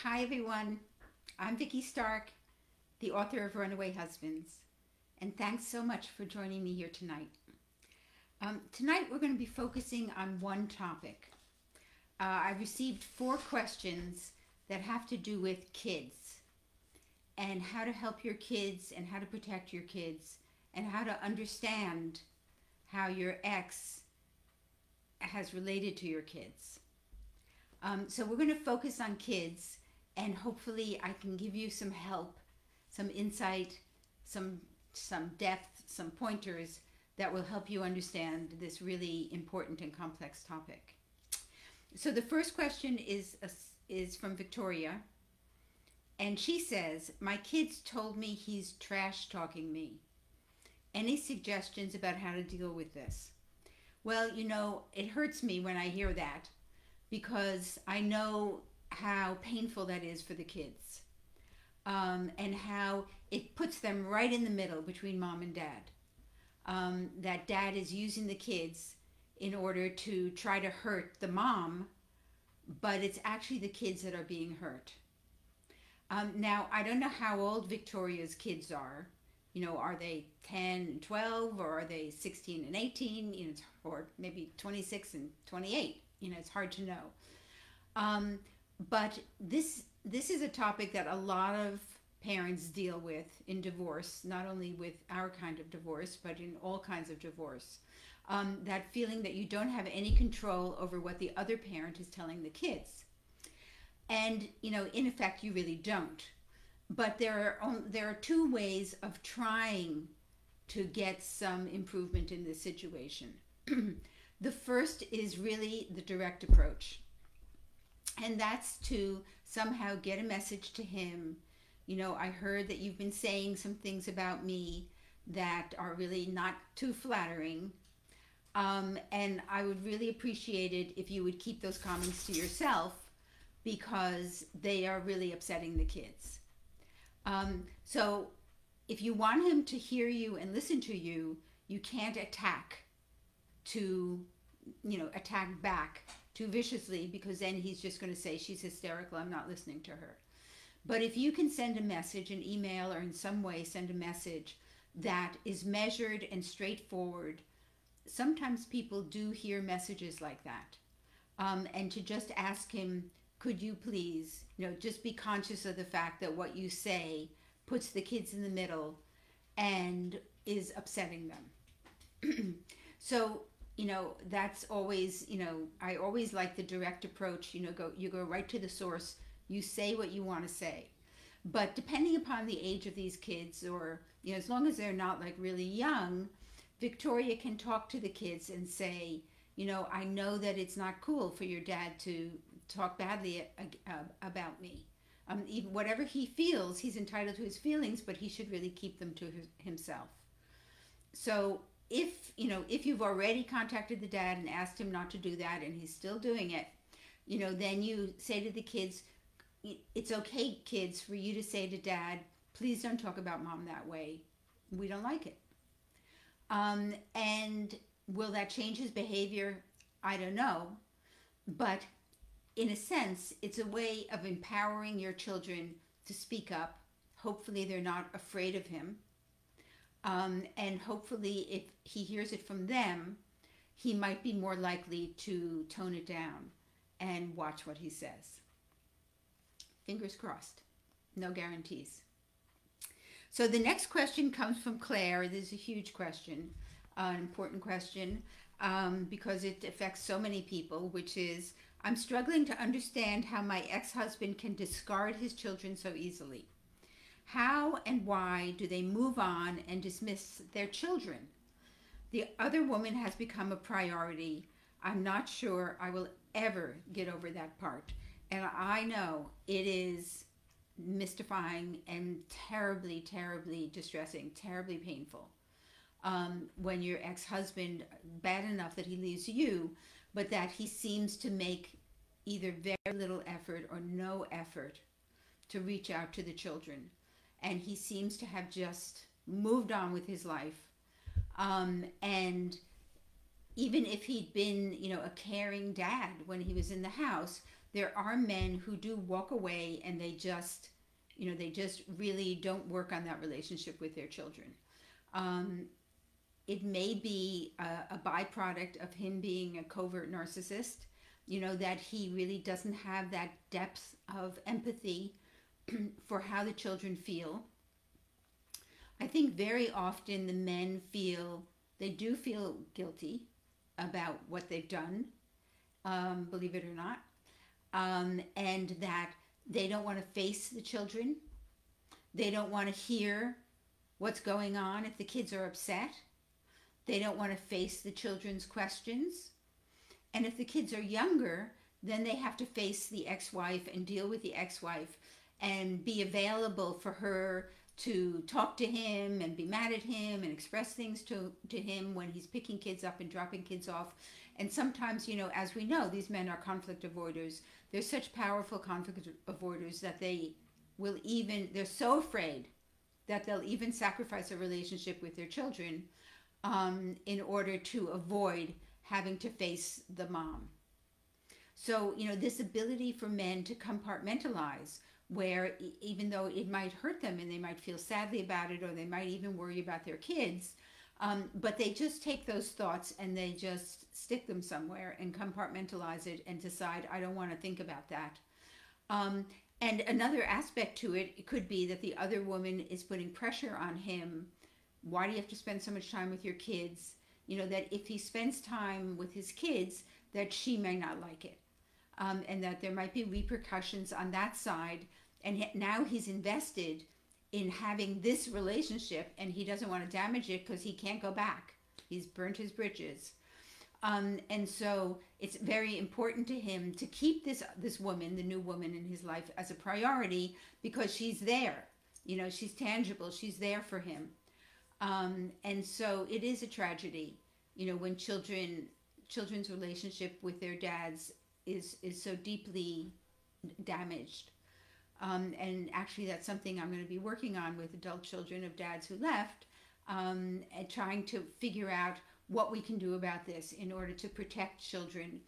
Hi everyone, I'm Vicki Stark, the author of Runaway Husbands, and thanks so much for joining me here tonight. Tonight we're going to be focusing on one topic. I received 4 questions that have to do with kids and how to help your kids and how to protect your kids and how to understand how your ex has related to your kids. So we're going to focus on kids, and hopefully I can give you some help, some insight, some depth, some pointers that will help you understand this really important and complex topic. So the first question is from Victoria, and she says, "My kids told me he's trash talking me. Any suggestions about how to deal with this?" Well, it hurts me when I hear that, because I know how painful that is for the kids, and how it puts them right in the middle between mom and dad. That dad is using the kids in order to try to hurt the mom, but it's actually the kids that are being hurt. Now, I don't know how old Victoria's kids are. Are they 10 and 12, or are they 16 and 18, or maybe 26 and 28? It's hard to know. But this is a topic that a lot of parents deal with in divorce, not only with our kind of divorce, but in all kinds of divorce. That feeling that you don't have any control over what the other parent is telling the kids. And, in effect, you really don't. But there are 2 ways of trying to get some improvement in this situation. The first is really the direct approach, and that's to somehow get a message to him. I heard that you've been saying some things about me that are really not too flattering, and I would really appreciate it if you would keep those comments to yourself, because they are really upsetting the kids. So if you want him to hear you and listen to you, you can't attack back too viciously, because then he's just going to say, "She's hysterical, I'm not listening to her." But if you can send a message, an email, or in some way send a message that is measured and straightforward, sometimes people do hear messages like that. And to just ask him, "Could you please, just be conscious of the fact that what you say puts the kids in the middle and is upsetting them." So, that's always, I always like the direct approach. You go right to the source. You say what you want to say. But depending upon the age of these kids, or, as long as they're not like really young, Victoria can talk to the kids and say, "I know that it's not cool for your dad to talk badly about me. Even whatever he feels, he's entitled to his feelings, but he should really keep them to himself." So if you've already contacted the dad and asked him not to do that, and he's still doing it, then you say to the kids, "It's okay, kids, for you to say to dad, please don't talk about mom that way. We don't like it." And will that change his behavior? I don't know. But in a sense, it's a way of empowering your children to speak up. Hopefully they're not afraid of him. And hopefully if he hears it from them, he might be more likely to tone it down and watch what he says. Fingers crossed. No guarantees. So the next question comes from Claire. This is a huge question, an important question, because it affects so many people, which is, "I'm struggling to understand how my ex-husband can discard his children so easily. How and why do they move on and dismiss their children? The other woman has become a priority. I'm not sure I will ever get over that part." And I know it is mystifying and terribly, terribly distressing, terribly painful, when your ex-husband, bad enough that he leaves you, but that he seems to make either very little effort or no effort to reach out to the children. And he seems to have just moved on with his life. And even if he'd been, a caring dad when he was in the house, there are men who do walk away and they just, they just really don't work on that relationship with their children. Um, it may be a byproduct of him being a covert narcissist, that he really doesn't have that depth of empathy for how the children feel. I think very often the men they do feel guilty about what they've done, believe it or not, and that they don't want to face the children. They don't want to hear what's going on if the kids are upset. They don't want to face the children's questions. And if the kids are younger, then they have to face the ex-wife and deal with the ex-wife and be available for her to talk to him and be mad at him and express things to him when he's picking kids up and dropping kids off. And sometimes, as we know, these men are conflict avoiders. They're such powerful conflict avoiders that they're so afraid that they'll even sacrifice a relationship with their children in order to avoid having to face the mom. So, this ability for men to compartmentalize, where even though it might hurt them and they might feel sadly about it, or they might even worry about their kids, but they just take those thoughts and they just stick them somewhere and compartmentalize it and decide, I don't want to think about that. And another aspect to it could be that the other woman is putting pressure on him. Why do you have to spend so much time with your kids? That if he spends time with his kids, that she may not like it. And that there might be repercussions on that side. And now he's invested in having this relationship and he doesn't want to damage it because he can't go back. He's burnt his bridges. And so it's very important to him to keep this woman, the new woman in his life, as a priority because she's there. She's tangible. She's there for him. And so it is a tragedy, when children's relationship with their dads is so deeply damaged. And actually that's something I'm going to be working on with adult children of dads who left, and trying to figure out what we can do about this in order to protect children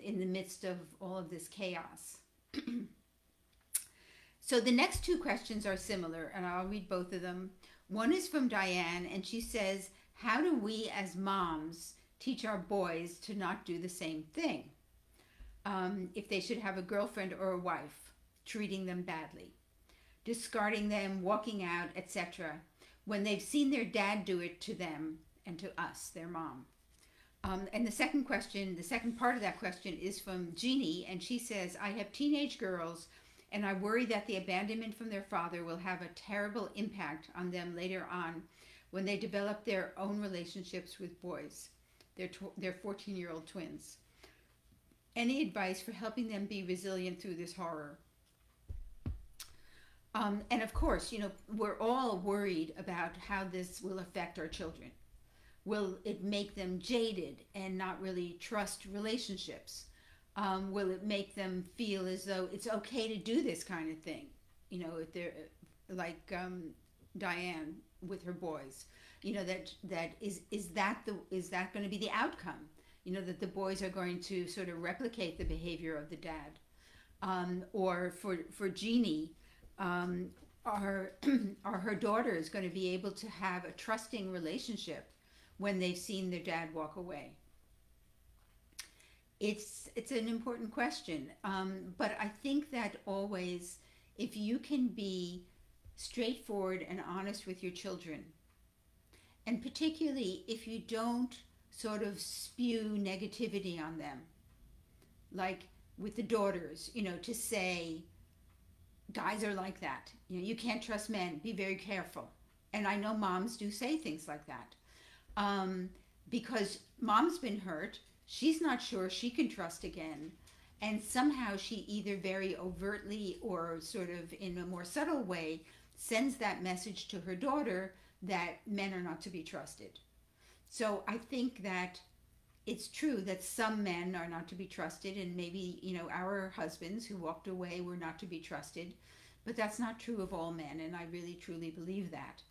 in the midst of all of this chaos. So the next two questions are similar, and I'll read both of them. One is from Diane, and she says, how do we as moms teach our boys to not do the same thing? If they should have a girlfriend or a wife, treating them badly, discarding them, walking out, etc., when they've seen their dad do it to them and to us, their mom. And the second part of that question is from Jeannie, and she says, I have teenage girls, and I worry that the abandonment from their father will have a terrible impact on them later on when they develop their own relationships with boys, their 14-year-old twins. Any advice for helping them be resilient through this horror? And of course, we're all worried about how this will affect our children. Will it make them jaded and not really trust relationships? Will it make them feel as though it's okay to do this kind of thing? If they're like Diane with her boys, is that going to be the outcome? That the boys are going to sort of replicate the behavior of the dad, or for Jeannie, are her daughters going to be able to have a trusting relationship when they've seen their dad walk away? It's an important question, but I think that always, if you can be straightforward and honest with your children, and particularly if you don't sort of spew negativity on them, like with the daughters, to say, guys are like that, you can't trust men, be very careful. And I know moms do say things like that, because mom's been hurt. She's not sure she can trust again. And somehow she either very overtly or sort of in a more subtle way sends that message to her daughter that men are not to be trusted. So I think that it's true that some men are not to be trusted, and maybe, our husbands who walked away were not to be trusted. But that's not true of all men, and I really truly believe that.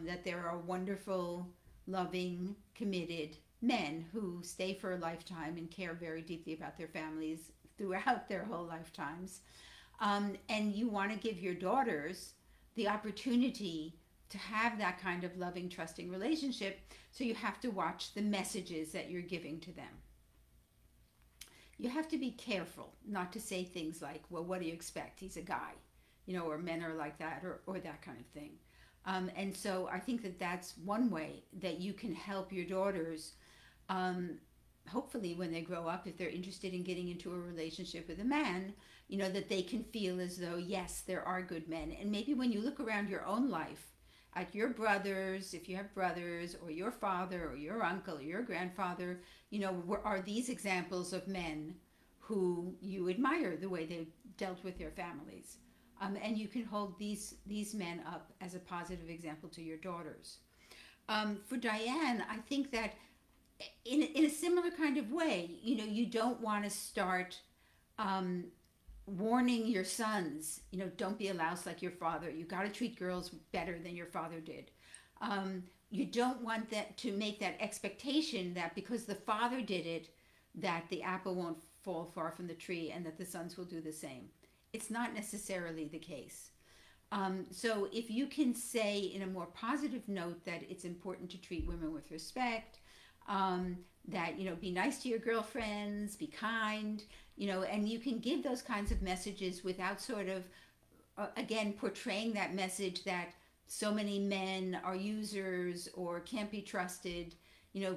That there are wonderful, loving, committed men who stay for a lifetime and care very deeply about their families throughout their whole lifetimes. And you want to give your daughters the opportunity to have that kind of loving, trusting relationship. So you have to watch the messages that you're giving to them. You have to be careful not to say things like, well, what do you expect? He's a guy, or men are like that, or that kind of thing. And so I think that that's one way that you can help your daughters, hopefully when they grow up, if they're interested in getting into a relationship with a man, that they can feel as though, yes, there are good men. And maybe when you look around your own life, at your brothers, if you have brothers, or your father, or your uncle, or your grandfather, are these examples of men who you admire the way they dealt with their families. And you can hold these men up as a positive example to your daughters. For Diane, I think that in a similar kind of way, you don't want to start warning your sons, don't be a louse like your father. You got to treat girls better than your father did. You don't want that to make that expectation that because the father did it, that the apple won't fall far from the tree and that the sons will do the same. It's not necessarily the case. So if you can say in a more positive note that it's important to treat women with respect, that, be nice to your girlfriends, be kind, and you can give those kinds of messages without sort of, again, portraying that message that so many men are users or can't be trusted,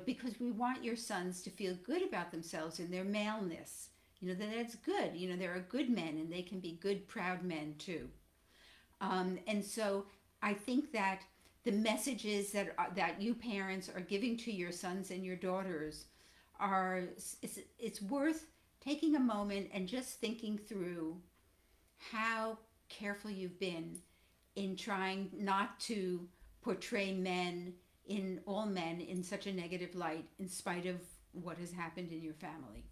because we want your sons to feel good about themselves and their maleness, that that's good, there are good men and they can be good, proud men too. And so I think that the messages that you parents are giving to your sons and your daughters it's worth taking a moment and just thinking through how careful you've been in trying not to portray all men in such a negative light in spite of what has happened in your family.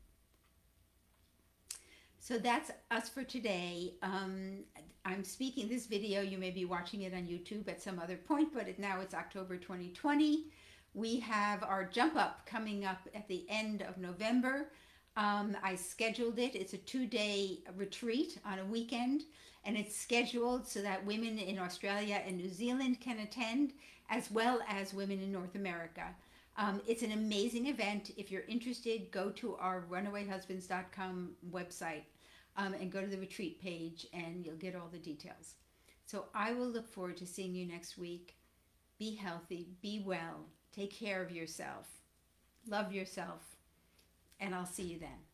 So that's us for today. I'm speaking this video, you may be watching it on YouTube at some other point, but now it's October 2020. We have our jump up coming up at the end of November. I scheduled it. It's a 2-day retreat on a weekend, and it's scheduled so that women in Australia and New Zealand can attend, as well as women in North America. It's an amazing event. If you're interested, go to our runawayhusbands.com website and go to the retreat page, and you'll get all the details. So I will look forward to seeing you next week. Be healthy, be well, take care of yourself, love yourself, and I'll see you then.